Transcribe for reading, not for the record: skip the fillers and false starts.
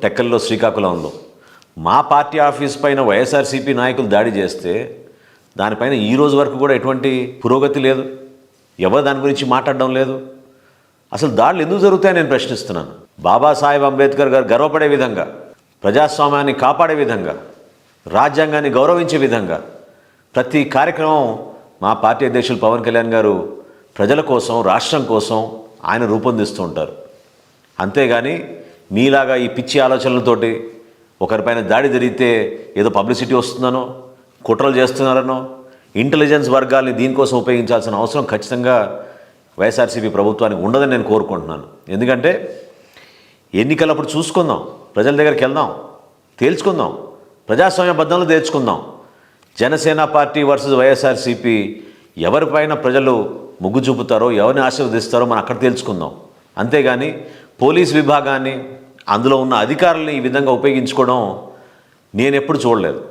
టెక్కల్లో, శ్రీకాకుళంలో మా party office పైన వైఎస్ఆర్సీపీ నాయకులు దాడి చేస్తే దానిపైన ఈ రోజు వరకు కూడా ఎటువంటి పురోగతి లేదు. ఎవరు దాని గురించి మాట్లాడడం లేదు. అసలు దాడులు ఎందుకు జరుగుతాయని నేను ప్రశ్నిస్తున్నాను. బాబాసాహెబ్ అంబేద్కర్ గారు గర్వపడే విధంగా, ప్రజాస్వామ్యాన్ని కాపాడే విధంగా, రాజ్యాంగాన్ని గౌరవించే విధంగా ప్రతి కార్యక్రమం మా పార్టీ అధ్యక్షులు పవన్ కళ్యాణ్ గారు ప్రజల కోసం, రాష్ట్రం కోసం ఆయన రూపొందిస్తూ ఉంటారు. అంతేగాని మీలాగా ఈ పిచ్చి ఆలోచనలతోటి ఒకరిపైన దాడి జరిగితే ఏదో పబ్లిసిటీ వస్తుందనో, కుట్రలు చేస్తున్నారనో, ఇంటెలిజెన్స్ వర్గాల్ని దీనికోసం ఉపయోగించాల్సిన అవసరం ఖచ్చితంగా వైఎస్ఆర్సీపీ ప్రభుత్వానికి ఉండదని నేను కోరుకుంటున్నాను. ఎందుకంటే ఎన్నికలప్పుడు చూసుకుందాం, ప్రజల దగ్గరికి వెళ్దాం, తేల్చుకుందాం, ప్రజాస్వామ్యబద్ధంలో తేల్చుకుందాం. జనసేన పార్టీ వర్సెస్ వైఎస్ఆర్సీపీ ఎవరిపైన ప్రజలు మొగ్గు చూపుతారో, ఎవరిని ఆశీర్వదిస్తారో మనం అక్కడ తేల్చుకుందాం. అంతేగాని పోలీస్ విభాగాన్ని, అందులో ఉన్న అధికారులని ఈ విధంగా ఉపయోగించుకోవడం నేను ఎప్పుడు చూడలేదు.